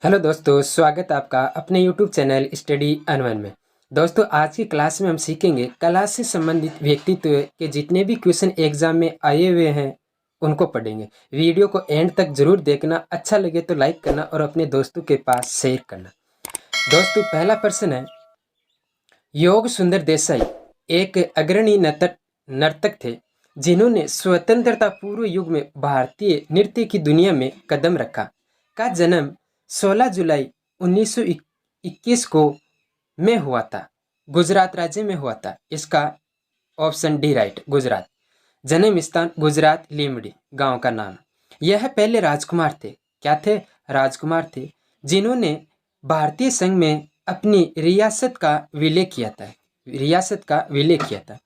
Hello दोस्तों, स्वागत है आपका अपने YouTube चैनल स्टडी अनवन में। दोस्तों, आज की क्लास में हम सीखेंगे कला से संबंधित व्यक्तित्व के जितने भी क्वेश्चन एग्जाम में आए हुए हैं उनको पढ़ेंगे। वीडियो को एंड तक जरूर देखना, अच्छा लगे तो लाइक करना और अपने दोस्तों के पास शेयर करना। दोस्तों, पहला प्रश्न है, योग सुंदर देसाई एक अग्रणी नर्तक थे जिन्होंने स्वतंत्रता पूर्व युग में भारतीय नृत्य की दुनिया में कदम रखा। का जन्म 16 जुलाई 1921 को में हुआ था। गुजरात राज्य में हुआ था। इसका ऑप्शन डी राइट, गुजरात। जन्म स्थान गुजरात, लीमड़ी गांव का नाम। यह पहले राजकुमार थे। क्या थे? राजकुमार थे जिन्होंने भारतीय संघ में अपनी रियासत का विलय किया था।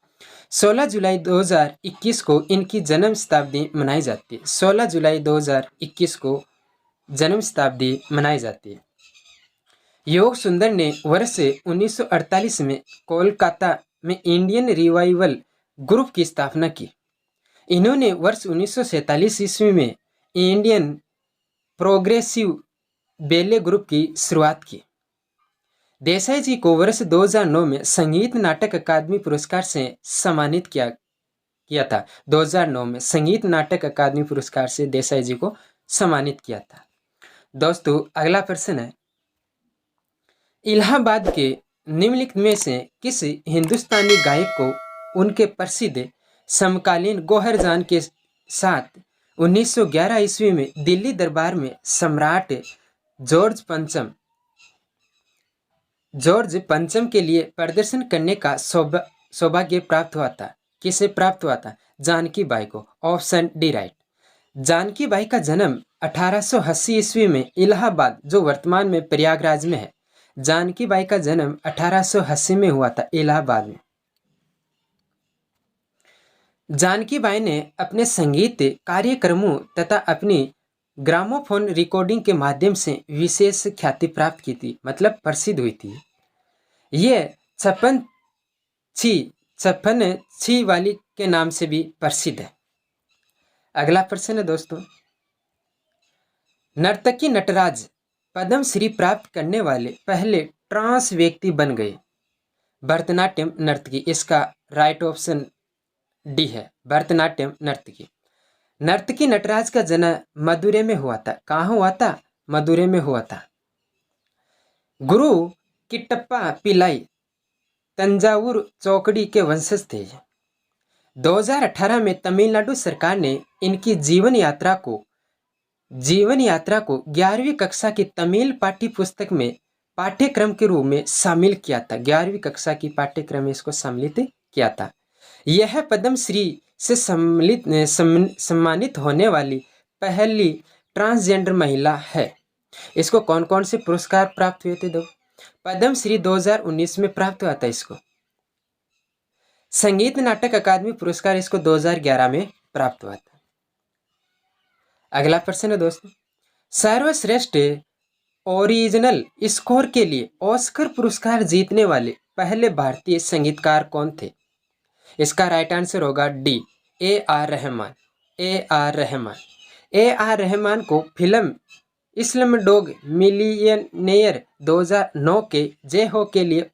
16 जुलाई 2021 को इनकी जन्म शताब्दी मनाई जाती है। 16 जुलाई 2021 को जन्म शताब्दी मनाई जाती है। योग सुंदर ने वर्ष 1948 में कोलकाता में इंडियन रिवाइवल ग्रुप की स्थापना की। इन्होंने वर्ष 1947 ईस्वी में इंडियन प्रोग्रेसिव बेले ग्रुप की शुरुआत की। देसाई जी को वर्ष 2009 में संगीत नाटक अकादमी पुरस्कार से सम्मानित किया था। 2009 में संगीत नाटक अकादमी पुरस्कार से देसाई जी को सम्मानित किया था। दोस्तों, अगला प्रश्न है, इलाहाबाद के निम्नलिखित में से किस हिंदुस्तानी गायक को उनके प्रसिद्ध समकालीन गौहर जान के साथ 1911 ईस्वी में दिल्ली दरबार में सम्राट जॉर्ज पंचम के लिए प्रदर्शन करने का सौभाग्य प्राप्त हुआ था? किसे प्राप्त हुआ था? जानकी बाई को। Option D right. Janaki Bai का जन्म 1880 ईस्वी में इलाहाबाद, जो वर्तमान में प्रयागराज में है। जानकी बाई का जन्म 1880 में हुआ था, इलाहाबाद में। जानकी बाई ने अपने संगीत कार्यक्रमों तथा अपनी ग्रामोफोन रिकॉर्डिंग के माध्यम से विशेष ख्याति प्राप्त की थी, मतलब प्रसिद्ध हुई थी। ये छप्पन छी वाली के नाम से भी प्रसिद्ध है। अगला प्रश्न है दोस्तों, नर्तकी नटराज पद्म श्री प्राप्त करने वाले पहले ट्रांस व्यक्ति बन गए। भरतनाट्यम नर्तकी। इसका राइट ऑप्शन डी है, भरतनाट्यम नर्तकी। नर्तकी नटराज का जन्म मदुरै में हुआ था। कहाँ हुआ था? मदुरै में हुआ था। गुरु किट्टप्पा पिल्लाई तंजावुर चौकड़ी के वंशज थे। 2018 में तमिलनाडु सरकार ने इनकी जीवन यात्रा को 11वीं कक्षा की तमिल पाठ्य पुस्तक में पाठ्यक्रम के रूप में शामिल किया था। 11वीं कक्षा की पाठ्यक्रम में इसको सम्मिलित किया था। यह पद्मश्री से सम्मानित होने वाली पहली ट्रांसजेंडर महिला है। इसको कौन कौन से पुरस्कार प्राप्त हुए थे? दो पद्मश्री 2019 में प्राप्त हुआ था इसको। संगीत नाटक अकादमी पुरस्कार इसको 2011 में प्राप्त हुआ था। अगला प्रश्न है दोस्तों, सर्वश्रेष्ठ ओरिजिनल स्कोर के लिए ऑस्कर पुरस्कार जीतने वाले पहले भारतीय संगीतकार कौन थे? इसका राइट आंसर होगा D, A R Rahman. A R Rahman को फिल्म स्लमडॉग मिलियनेयर 2009 के जय हो के लिए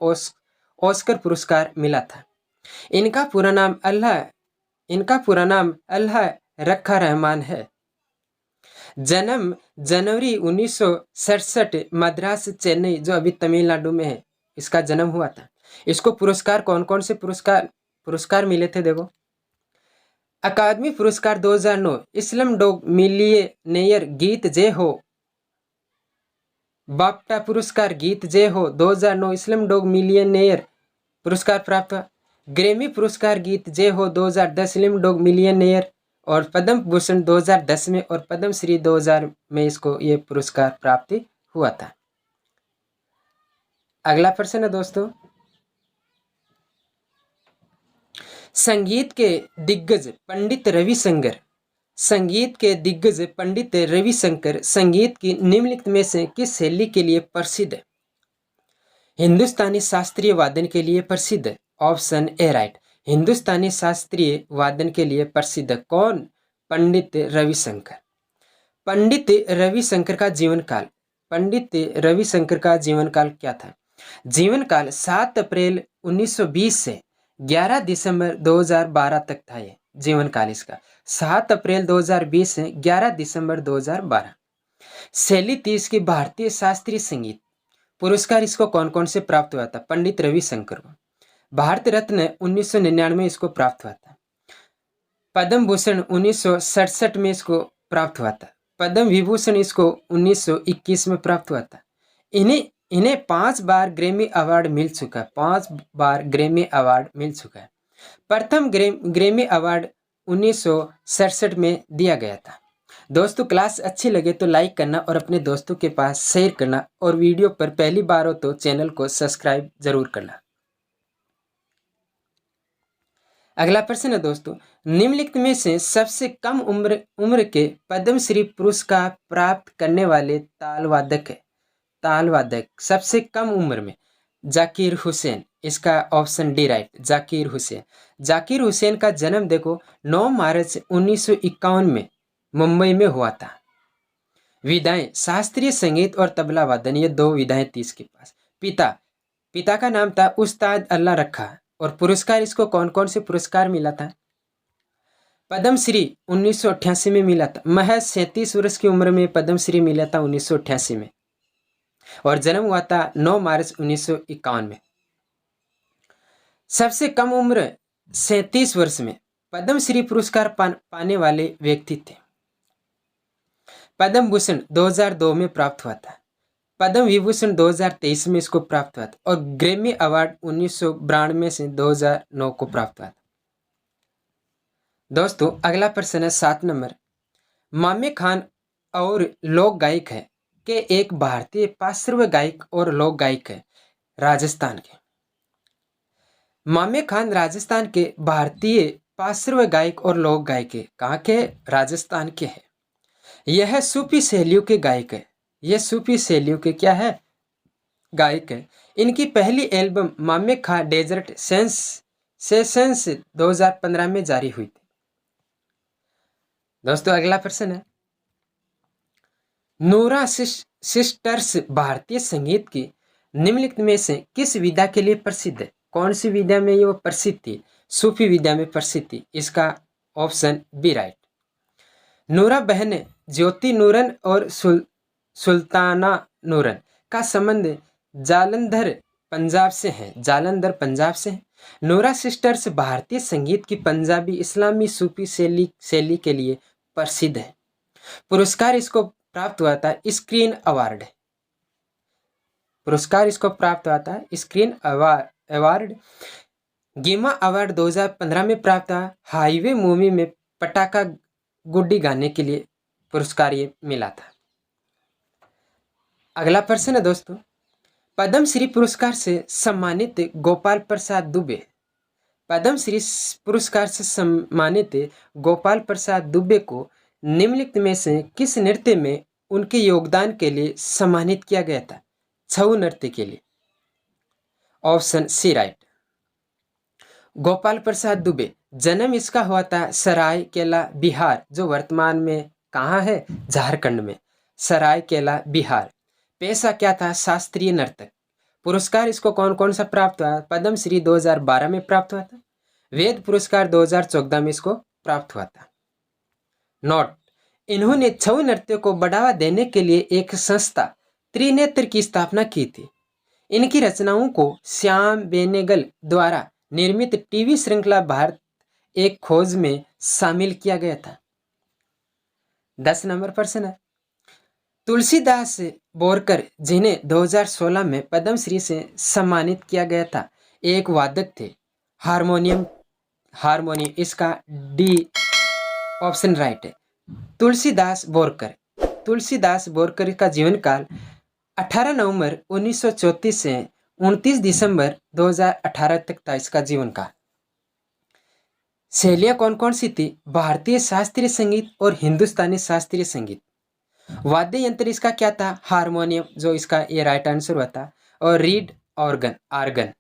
ऑस्कर पुरस्कार मिला था। इनका पूरा नाम अल्लाह रखा रहमान है। जन्म जनवरी 1967 मद्रास चेन्नई, जो अभी तमिलनाडु में है, इसका जन्म हुआ था। इसको पुरस्कार कौन कौन से पुरस्कार मिले थे? देखो, अकादमी पुरस्कार 2009 स्लमडॉग मिलियनेयर गीत जय हो, बाफ्टा पुरस्कार गीत जय हो 2009 स्लमडॉग मिलियनेयर पुरस्कार प्राप्त हुआ। ग्रैमी पुरस्कार गीत जय हो 2010 स्लमडॉग मिलियनेयर, और पद्म भूषण 2010 में और पद्म श्री 2000 में इसको ये पुरस्कार प्राप्त हुआ था। अगला प्रश्न है दोस्तों, संगीत के दिग्गज पंडित रविशंकर संगीत की निम्नलिखित में से किस शैली के लिए प्रसिद्ध है? हिंदुस्तानी शास्त्रीय वादन के लिए प्रसिद्ध है। ऑप्शन ए राइट, हिंदुस्तानी शास्त्रीय वादन के लिए प्रसिद्ध कौन? पंडित रविशंकर। पंडित रविशंकर का जीवन काल पंडित रविशंकर का जीवन काल क्या था? जीवन काल 7 अप्रैल 1920 से 11 दिसंबर 2012 तक था। ये जीवन काल इसका 7 अप्रैल 2020 से 11 दिसंबर 2012। शैली थी इसकी भारतीय शास्त्रीय संगीत। पुरस्कार इसको कौन कौन से प्राप्त हुआ था? पंडित रविशंकर को। भारत रत्न 1999 इसको प्राप्त हुआ था। पद्म भूषण 1967 में इसको प्राप्त हुआ था। पद्म विभूषण इसको 1921 में प्राप्त हुआ था। इन्हें 5 बार ग्रैमी अवार्ड मिल चुका है। 5 बार ग्रैमी अवार्ड मिल चुका है। प्रथम ग्रैमी अवार्ड 1967 में दिया गया था। दोस्तों, क्लास अच्छी लगे तो लाइक करना और अपने दोस्तों के पास शेयर करना, और वीडियो पर पहली बार हो तो चैनल को सब्सक्राइब जरूर करना। अगला प्रश्न है दोस्तों, निम्नलिखित में से सबसे कम उम्र के पद्मश्री पुरस्कार प्राप्त करने वाले तालवादक सबसे कम उम्र में? जाकिर हुसैन, इसका option D right, Zakir Hussain. Zakir Hussain का जन्म देखो 9 मार्च 1951 में मुंबई में हुआ था। विधाएं शास्त्रीय संगीत और तबला वादन, ये 2 विधाएं थी इसके पास। पिता का नाम था उस्ताद अल्लाह रखा। और पुरस्कार इसको कौन कौन से पुरस्कार मिला था? पद्मश्री 1988 में मिला था। महज 37 वर्ष की उम्र में पद्मश्री मिला था 1988 में, और जन्म हुआ था 9 मार्च 1951 में। सबसे कम उम्र 37 वर्ष में पद्मश्री पुरस्कार पाने वाले व्यक्ति थे। पद्म भूषण 2002 में प्राप्त हुआ था। पद्म विभूषण 2023 में इसको प्राप्त हुआ था, और ग्रैमी अवार्ड 1992 से 2009 को प्राप्त हुआ था। दोस्तों, अगला प्रश्न है 7 नंबर। मामे खान और लोक गायक है के एक भारतीय पार्श्व गायक और लोक गायक है राजस्थान के। मामे खान राजस्थान के भारतीय पार्श्व गायक और लोक गायक है। कहाँ के? राजस्थान के हैं। यह सूफी शैलियों के गायक है। ये सूफी शैलियों के क्या है? गायक है। इनकी पहली एल्बम मामे खां डेजर्ट सेशंस 2015 में जारी हुई थी। दोस्तों, अगला प्रश्न है, नूरा सिस्टर्स भारतीय संगीत की निम्नलिखित में से किस विधा के लिए प्रसिद्ध है? कौन सी विधा में ये वो प्रसिद्ध थी? सूफी विधा में प्रसिद्ध थी। इसका ऑप्शन बी राइट। नूरा बहन ज्योति नूरन और सुल्ताना नूरन का संबंध जालंधर पंजाब से है। जालंधर पंजाब से है। नूरा सिस्टर्स भारतीय संगीत की पंजाबी इस्लामी सूफी शैली के लिए प्रसिद्ध है। पुरस्कार इसको प्राप्त हुआ था स्क्रीन अवार्ड। पुरस्कार इसको प्राप्त हुआ था स्क्रीन अवार्ड। गीमा अवार्ड 2015 में प्राप्त था। हाईवे मूवी में पटाखा गुड्डी गाने के लिए पुरस्कार ये मिला था। अगला प्रश्न है दोस्तों, पद्मश्री पुरस्कार से सम्मानित गोपाल प्रसाद दुबे। पद्मश्री पुरस्कार से सम्मानित गोपाल प्रसाद दुबे को निम्नलिखित में से किस नृत्य में उनके योगदान के लिए सम्मानित किया गया था? छऊ नृत्य के लिए। Option C right. Gopal Prasad Dubey जन्म इसका हुआ था सरायकेला बिहार, जो वर्तमान में कहाँ है? झारखंड में, सरायकेला बिहार। पेशा क्या था? शास्त्रीय नर्तक। पुरस्कार इसको कौन कौन सा प्राप्त हुआ? पद्मश्री 2012 में प्राप्त हुआ था। वेद पुरस्कार 2014 में इसको प्राप्त हुआ था। नोट, इन्होंने छऊ नृत्य को बढ़ावा देने के लिए एक संस्था त्रिनेत्र की स्थापना की थी। इनकी रचनाओं को श्याम बेनेगल द्वारा निर्मित टीवी श्रृंखला भारत एक खोज में शामिल किया गया था। 10 नंबर प्रश्न है, तुलसीदास बोरकर जिन्हें 2016 में पद्मश्री से सम्मानित किया गया था, एक वादक थे हारमोनियम। इसका डी ऑप्शन राइट है। तुलसीदास बोरकर का जीवन काल 18 नवंबर 1934 से 29 दिसंबर 2018 तक था इसका जीवन काल। शैलियाँ कौन कौन सी थी? भारतीय शास्त्रीय संगीत और हिंदुस्तानी शास्त्रीय संगीत। वाद्य यंत्र इसका क्या था? हारमोनियम, जो इसका ये राइट आंसर हुआ था। और रीड आर्गन।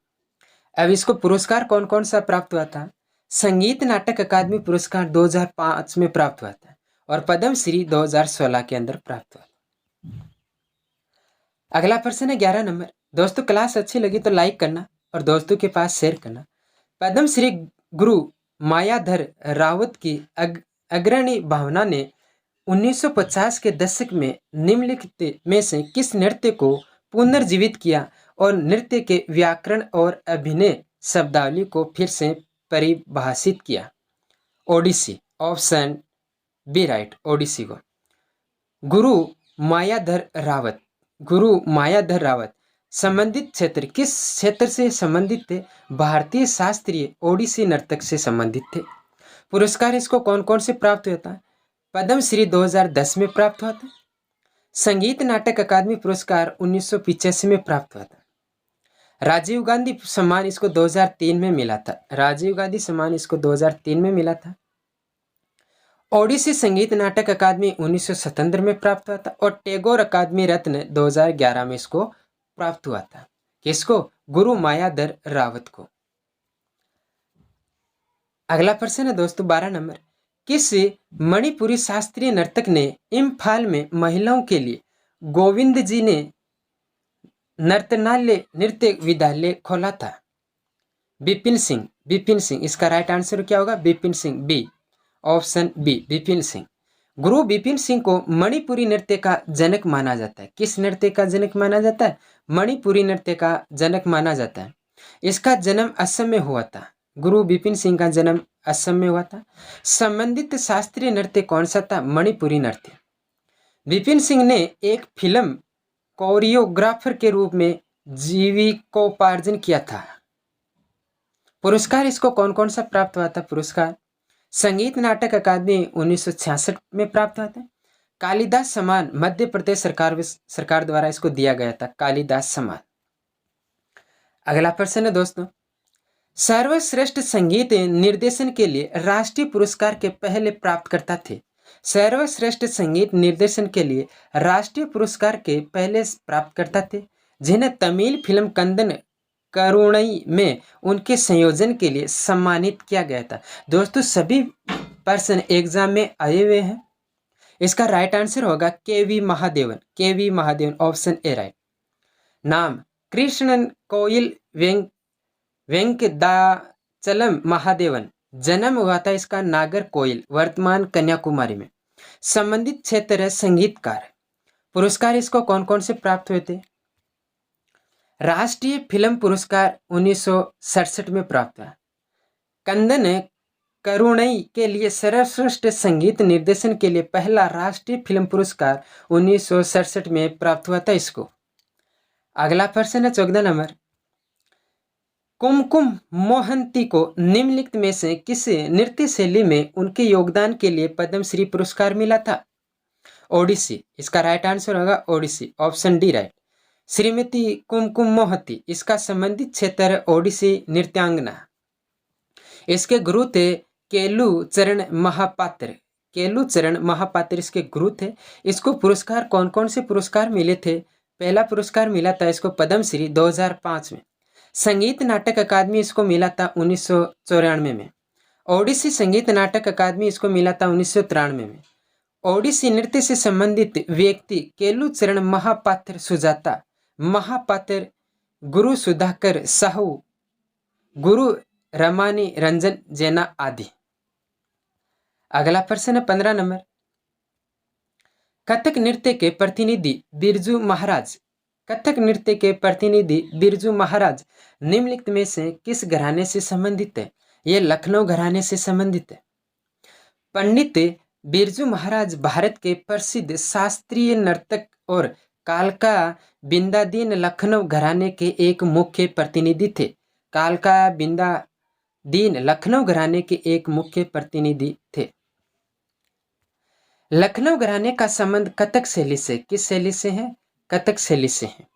अब इसको पुरस्कार कौन कौन सा प्राप्त हुआ था? संगीत नाटक अकादमी पुरस्कार 2005 में प्राप्त हुआ था, और पद्मश्री 2016 के अंदर प्राप्त हुआ था। अगला प्रश्न है 11 नंबर। दोस्तों क्लास अच्छी लगी तो लाइक करना और दोस्तों के पास शेयर करना। पद्म श्री गुरु मायाधर रावत की अग्रणी भावना ने 1950 के दशक में निम्नलिखित में से किस नृत्य को पुनर्जीवित किया और नृत्य के व्याकरण और अभिनय शब्दावली को फिर से परिभाषित किया? Odissi. Option B right, Odissi को। गुरु मायाधर रावत, गुरु मायाधर रावत संबंधित क्षेत्र किस क्षेत्र से संबंधित थे? भारतीय शास्त्रीय ओडिसी नर्तक से संबंधित थे। पुरस्कार इसको कौन कौन से प्राप्त होता है? पद्म श्री 2010 में प्राप्त हुआ था। संगीत नाटक अकादमी पुरस्कार 1985 में प्राप्त हुआ था। राजीव गांधी सम्मान इसको 2003 में मिला था। राजीव गांधी सम्मान इसको 2003 में मिला था। ओडिसी संगीत नाटक अकादमी 1977 में प्राप्त हुआ था और टैगोर अकादमी रत्न 2011 में इसको प्राप्त हुआ था। किसको? गुरु मायाधर रावत को। अगला प्रश्न है दोस्तों 12 नंबर। किस मणिपुरी शास्त्रीय नर्तक ने इम्फाल में महिलाओं के लिए गोविंद जी ने नर्तनालय नृत्य विद्यालय खोला था? बिपिन सिंह। बिपिन सिंह इसका राइट आंसर क्या होगा? Bipin Singh, B, option B, Bipin Singh. Guru Bipin Singh को मणिपुरी नृत्य का जनक माना जाता है। किस नृत्य का जनक माना जाता है? मणिपुरी नृत्य का जनक माना जाता है। इसका जन्म असम में हुआ था। गुरु बिपिन सिंह का जन्म असम में हुआ था। संबंधित शास्त्रीय नृत्य कौन सा था? मणिपुरी नृत्य। बिपिन सिंह ने एक फिल्म कोरियोग्राफर के रूप में जीविकोपार्जन किया था। पुरस्कार इसको कौन कौन सा प्राप्त हुआ था? पुरस्कार संगीत नाटक अकादमी 1966 में प्राप्त हुआ था। कालिदास सम्मान मध्य प्रदेश सरकार द्वारा इसको दिया गया था, कालिदास सम्मान। अगला प्रश्न है दोस्तों, सर्वश्रेष्ठ संगीत निर्देशन के लिए राष्ट्रीय पुरस्कार के पहले प्राप्तकर्ता थे। सर्वश्रेष्ठ संगीत निर्देशन के लिए राष्ट्रीय पुरस्कार के पहले प्राप्तकर्ता थे, जिन्हें तमिल फिल्म कंदन करुणई में उनके संयोजन के लिए सम्मानित किया गया था। दोस्तों सभी प्रश्न एग्जाम में आए हुए हैं। इसका राइट आंसर होगा KV. Mahadevan. KV. Mahadevan, option A right. नाम कृष्णन कोयल वेंकदाचलम महादेवन। जन्म हुआ था इसका नागरकोइल, वर्तमान कन्याकुमारी में। संबंधित क्षेत्र है संगीतकार। पुरस्कार इसको कौन कौन से प्राप्त हुए थे? राष्ट्रीय फिल्म पुरस्कार 1967 में प्राप्त हुआ। कंदन करुणई के लिए सर्वश्रेष्ठ संगीत निर्देशन के लिए पहला राष्ट्रीय फिल्म पुरस्कार 1967 में प्राप्त हुआ था इसको। अगला प्रश्न है 14 नंबर। कुमकुम मोहंती को निम्नलिखित में से किस नृत्य शैली में उनके योगदान के लिए पद्मश्री पुरस्कार मिला था? ओडिसी। इसका राइट आंसर होगा Odissi, option D right. Shrimati Kumkum Mohanty इसका संबंधित क्षेत्र है ओडिसी नृत्यांगना। इसके गुरु थे केलू चरण महापात्र। केलू चरण महापात्र इसके गुरु थे। इसको पुरस्कार कौन कौन से पुरस्कार मिले थे? पहला पुरस्कार मिला था इसको पद्मश्री 2005 में। संगीत नाटक अकादमी इसको मिला था 1994 में। ओडिसी संगीत नाटक अकादमी इसको मिला था 1993 में। ओडिसी नृत्य से संबंधित व्यक्ति केलू चरण महापात्र सुजाता महापात्र, गुरु सुधाकर साहू, गुरु रमानी रंजन जैना आदि। अगला प्रश्न है 15 नंबर। कथक नृत्य के प्रतिनिधि बिरजू महाराज। कथक नृत्य के प्रतिनिधि बिरजू महाराज निम्नलिखित में से किस घराने से संबंधित है? ये लखनऊ घराने से संबंधित है। पंडित बिरजू महाराज भारत के प्रसिद्ध शास्त्रीय नर्तक और कालका बिंदादीन लखनऊ घराने के एक मुख्य प्रतिनिधि थे। कालका बिंदादीन लखनऊ घराने के एक मुख्य प्रतिनिधि थे। लखनऊ घराने का संबंध कथक शैली से किस शैली से है? कथक शैली से है।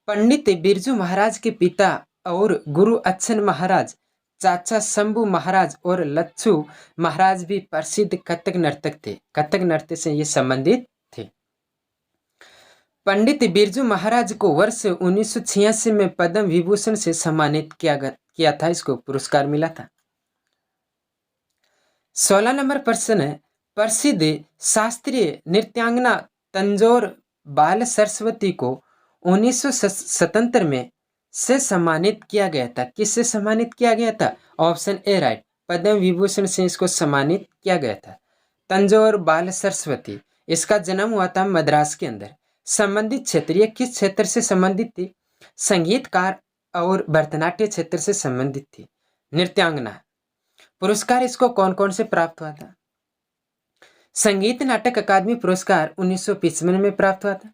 पंडित बिरजू महाराज के पिता और गुरु अच्छन महाराज, चाचा शंभू महाराज और लच्छू महाराज भी प्रसिद्ध कथक नर्तक थे। कथक नृत्य से ये संबंधित थे। पंडित बिरजू महाराज को वर्ष 1986 में पद्म विभूषण से सम्मानित किया था। इसको पुरस्कार मिला था। 16 नंबर प्रश्न है। प्रसिद्ध शास्त्रीय नृत्यांगना तंजौर बाल सरस्वती को 1977 में से सम्मानित किया गया था। किससे सम्मानित किया गया था? Option A right, Padma Vibhushan से इसको सम्मानित किया गया था। तंजौर बाल सरस्वती, इसका जन्म हुआ था मद्रास के अंदर। संबंधित क्षेत्र, ये किस क्षेत्र से संबंधित थी? संगीतकार और भरतनाट्य क्षेत्र से संबंधित थी। नृत्यांगना, पुरस्कार इसको कौन कौन से प्राप्त हुआ था? संगीत नाटक अकादमी पुरस्कार 1955 में प्राप्त हुआ था।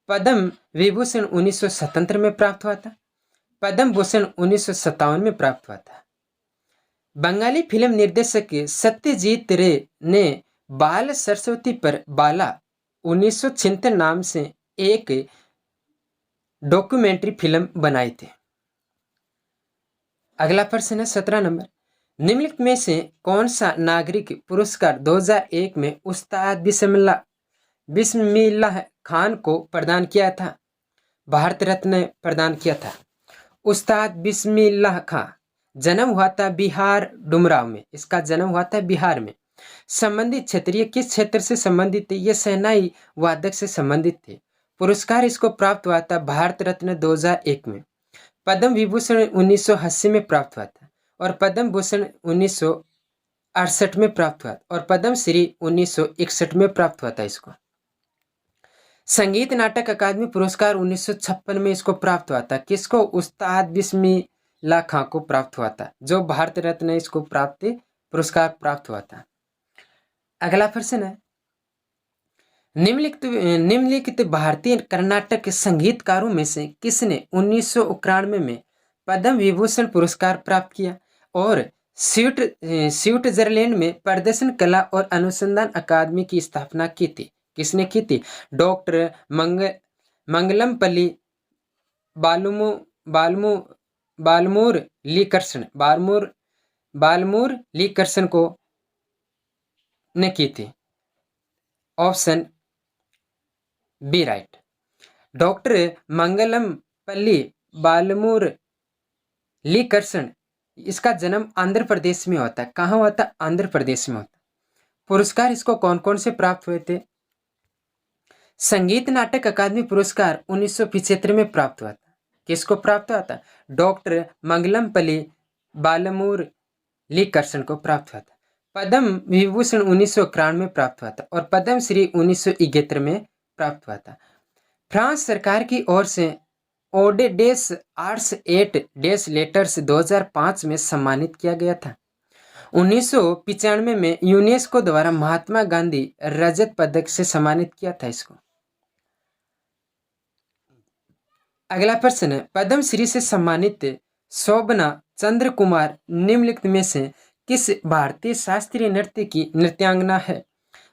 पद्म विभूषण 1977 में प्राप्त हुआ था। पद्म भूषण 1957 में प्राप्त हुआ था। बंगाली फिल्म निर्देशक सत्यजीत रे ने बाल सरस्वती पर बाला 1976 नाम से एक डॉक्यूमेंट्री फिल्म बनाई थी। अगला प्रश्न है 17 नंबर, निम्नलिखित में से कौन सा नागरिक पुरस्कार 2001 में उस्ताद बिस्मिल्लाह खान को प्रदान किया था? भारत रत्न प्रदान किया था। उस्ताद बिस्मिल्लाह खान जन्म हुआ था बिहार डुमराव में, इसका जन्म हुआ था बिहार में। संबंधित क्षेत्र, ये किस क्षेत्र से संबंधित थे? ये शहनाई वादक से संबंधित थे। पुरस्कार इसको प्राप्त हुआ था भारत रत्न 2001 में। पद्म विभूषण 1980 में प्राप्त हुआ था और पद्म भूषण 1968 में प्राप्त हुआ और पद्म श्री 1961 में प्राप्त हुआ था इसको। संगीत नाटक अकादमी पुरस्कार 1956 में इसको प्राप्त हुआ था। किसको? उस्ताद बिस्मिल्लाह खां को प्राप्त हुआ था, जो भारत रत्न इसको पुरस्कार प्राप्त हुआ था। अगला प्रश्न है, निम्नलिखित भारतीय कर्नाटक संगीतकारों में से किसने 1991 में पद्म विभूषण पुरस्कार प्राप्त किया और स्विट्जरलैंड में प्रदर्शन कला और अनुसंधान अकादमी की स्थापना की थी? किसने की थी? डॉक्टर मंगलमपल्ली बालमूर ली कृष्ण को ने की थी। Option B right, doctor Mangalampalli बालमूर ली कृष्ण, इसका जन्म आंध्र प्रदेश में होता है। कहाँ होता है? आंध्र प्रदेश में होता है। पुरस्कार इसको कौन कौन से प्राप्त हुए थे? संगीत नाटक अकादमी पुरस्कार 1975 में प्राप्त हुआ था। किसको प्राप्त हुआ था? डॉक्टर मंगलमपल्ली बालमूर ली कृष्ण को प्राप्त हुआ था। पद्म विभूषण 1991 में प्राप्त हुआ था और पद्म श्री 1971 में प्राप्त हुआ था। फ्रांस सरकार की ओर से ओडे des Arts et des Lettres 2005 में सम्मानित किया गया था। 1995 में यूनेस्को द्वारा महात्मा गांधी रजत पदक से सम्मानित किया था इसको। अगला प्रश्न है, पद्मश्री से सम्मानित शोभना चंद्र कुमार निम्नलिखित में से किस भारतीय शास्त्रीय नृत्य की नृत्यांगना है?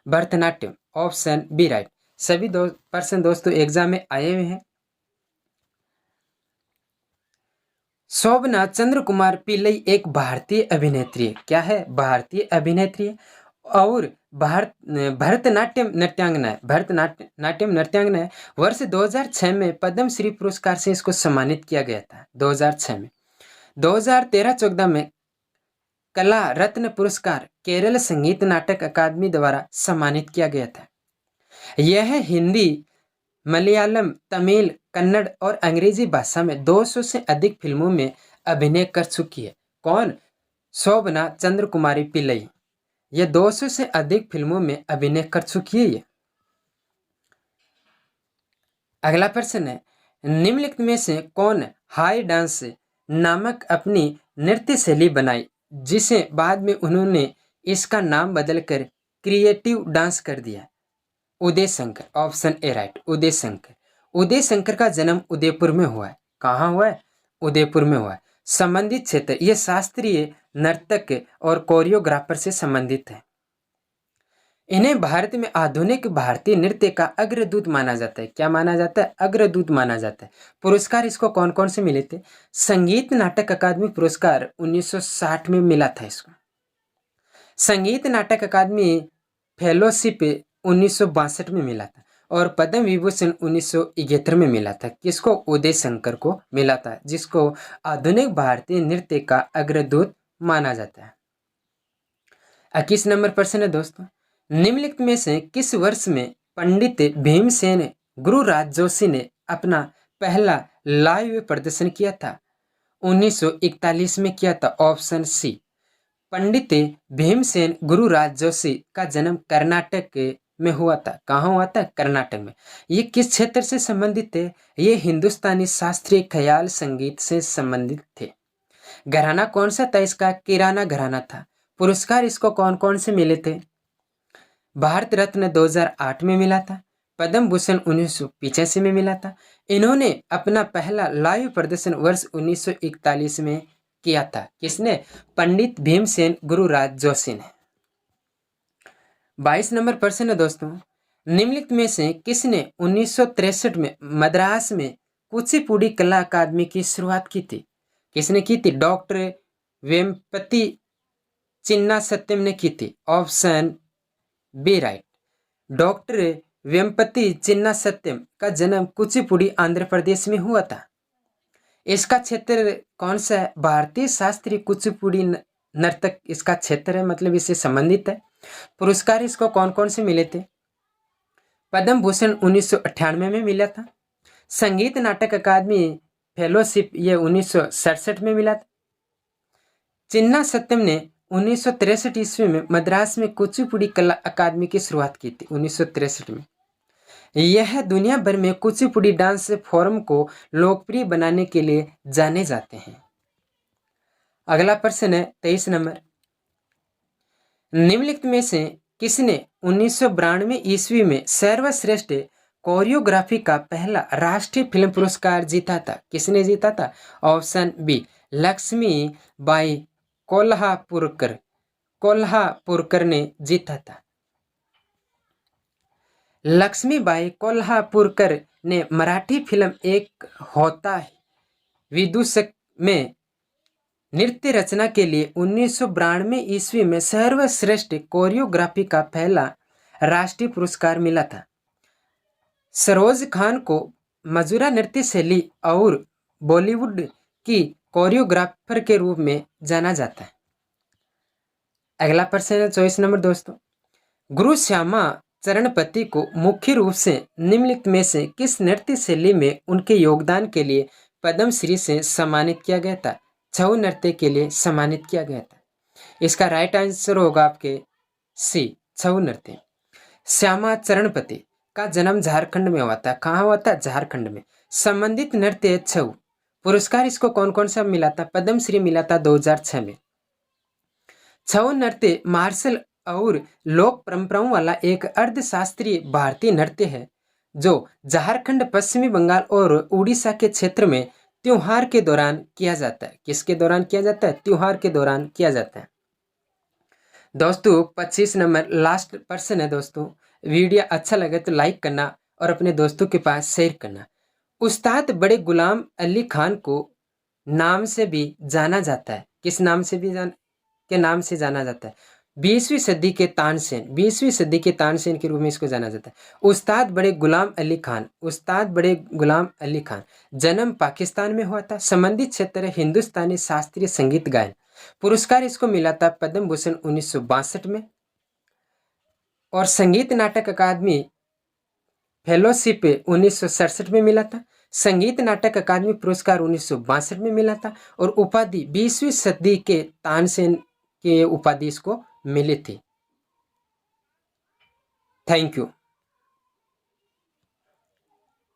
भरतनाट्यम। Option B right. सभी प्रश्न दोस्तों एग्जाम में आए हुए हैं। शोभना चंद्र कुमार पिल्लई एक भारतीय अभिनेत्री है। क्या है? भारतीय अभिनेत्री है और भरतनाट्यम नृत्यांगना है। भरतनाट्यम नृत्यांगना है। वर्ष 2006 में पद्मश्री पुरस्कार से इसको सम्मानित किया गया था। 2006 में 2013-14 में कला रत्न पुरस्कार केरल संगीत नाटक अकादमी द्वारा सम्मानित किया गया था। यह हिंदी, मलयालम, तमिल, कन्नड़ और अंग्रेजी भाषा में 200 से अधिक फिल्मों में अभिनय कर चुकी है। कौन? शोभना चंद्र कुमारी पिल्लई। यह 200 से अधिक फिल्मों में अभिनय कर चुकी है। अगला प्रश्न है, निम्नलिखित में से कौन हाई डांस नामक अपनी नृत्य शैली बनाई जिसे बाद में उन्होंने इसका नाम बदलकर क्रिएटिव डांस कर दिया? Uday Shankar. Option A right, Uday Shankar. Uday Shankar का जन्म उदयपुर में हुआ है। कहाँ हुआ है? उदयपुर में हुआ है। संबंधित क्षेत्र, यह शास्त्रीय नर्तक और कोरियोग्राफर से संबंधित है। इन्हें भारत में आधुनिक भारतीय नृत्य का अग्रदूत माना जाता है। क्या माना जाता है? अग्रदूत माना जाता है। पुरस्कार इसको कौन कौन से मिले थे? संगीत नाटक अकादमी पुरस्कार 1960 में मिला था इसको। संगीत नाटक अकादमी फेलोशिप 1962 में मिला था और पद्म विभूषण 1971 में मिला था। किसको? उदय शंकर को मिला था, जिसको आधुनिक भारतीय नृत्य का अग्रदूत माना जाता है। 21 नंबर प्रश्न है दोस्तों, निम्नलिखित में से किस वर्ष में पंडित भीमसेन गुरुराज जोशी ने अपना पहला लाइव प्रदर्शन किया था? 1941 में किया था, ऑप्शन सी। पंडित भीमसेन गुरुराज जोशी का जन्म कर्नाटक में हुआ था। कहाँ हुआ था? कर्नाटक में। ये किस क्षेत्र से संबंधित थे? ये हिंदुस्तानी शास्त्रीय ख्याल संगीत से संबंधित थे। घराना कौन सा था इसका? किराना घराना था। पुरस्कार इसको कौन कौन से मिले थे? भारत रत्न 2008 में मिला था, पद्म भूषण 1985 में मिला था। इन्होंने अपना पहला लाइव प्रदर्शन वर्ष 1941 में किया था। किसने? पंडित भीमसेन गुरुराज जोशी ने। 22 नंबर प्रश्न है दोस्तों, निम्नलिखित में से किसने 1963 में मद्रास में कुचिपुड़ी कला अकादमी की शुरुआत की थी? किसने की थी? डॉक्टर वेम्पति चिन्ना सत्यम ने की थी, option B right. Doctor Vempati Chinna Satyam का जन्म कुचिपुड़ी आंध्र प्रदेश में हुआ था। इसका क्षेत्र कौन सा है? भारतीय शास्त्रीय कुचिपुड़ी नर्तक इसका क्षेत्र है, मतलब इससे संबंधित है। पुरस्कार इसको कौन कौन से मिले थे? पद्म भूषण 1998 में मिला था। संगीत नाटक अकादमी फेलोशिप ये 1967 में मिला था। चिन्ना सत्यम ने 1963 ईस्वी में मद्रास में कुचिपुड़ी कला अकादमी की शुरुआत की थी, 1963 में। यह दुनिया भर में कुचिपुड़ी डांस फॉर्म को लोकप्रिय बनाने के लिए जाने जाते हैं। अगला प्रश्न है 23 नंबर, निम्नलिखित में से किसने 1992 ईस्वी में सर्वश्रेष्ठ कोरियोग्राफी का पहला राष्ट्रीय फिल्म पुरस्कार जीता था? किसने जीता था? ऑप्शन बी, लक्ष्मी बाई कोल्हापुरकर ने जीता था। लक्ष्मीबाई कोल्हापुरकर ने मराठी फिल्म एक होता है विदूषक में नृत्य रचना के लिए 1992 ईस्वी में सर्वश्रेष्ठ कोरियोग्राफी का पहला राष्ट्रीय पुरस्कार मिला था। सरोज खान को मजूरा नृत्य शैली और बॉलीवुड की कोरियोग्राफर के रूप में जाना जाता है। अगला प्रश्न है 24 नंबर दोस्तों, गुरु श्यामा चरणपति को मुख्य रूप से निम्नलिखित में से किस नृत्य शैली में उनके योगदान के लिए पद्मश्री से सम्मानित किया गया था? छऊ नृत्य के लिए सम्मानित किया गया था। इसका राइट आंसर होगा आपके सी, छऊ नृत्य। श्यामा चरणपति का जन्म झारखंड में हुआ था। कहाँ हुआ था? झारखंड में। संबंधित नृत्य छऊ। पुरस्कार इसको कौन कौन सा मिला था? पद्मश्री मिला था 2006 में। छऊ नृत्य मार्शल और लोक परंपराओं वाला एक अर्धशास्त्रीय भारतीय नृत्य है जो झारखंड, पश्चिमी बंगाल और उड़ीसा के क्षेत्र में त्योहार के दौरान किया जाता है। किसके दौरान किया जाता है? त्योहार के दौरान किया जाता है। दोस्तों 25 नंबर लास्ट प्रश्न है दोस्तों, वीडियो अच्छा लगे तो लाइक करना और अपने दोस्तों के पास शेयर करना। उस्ताद बड़े गुलाम अली खान को नाम से भी जाना जाता है। किस नाम से भी नाम से जाना जाता है? 20वीं सदी के तानसेन, 20वीं सदी के तानसेन के रूप में इसको जाना जाता है। उस्ताद बड़े गुलाम अली खान, उस्ताद बड़े गुलाम अली खान जन्म पाकिस्तान में हुआ था। संबंधित क्षेत्र है हिंदुस्तानी शास्त्रीय संगीत गायन। पुरस्कार इसको मिला था पद्म भूषण 1962 में और संगीत नाटक अकादमी फेलोशिप 1967 में मिला था। संगीत नाटक अकादमी पुरस्कार 1962 में मिला था और उपाधि 20वीं सदी के तानसेन के उपाधि इसको मिली थी। Thank you.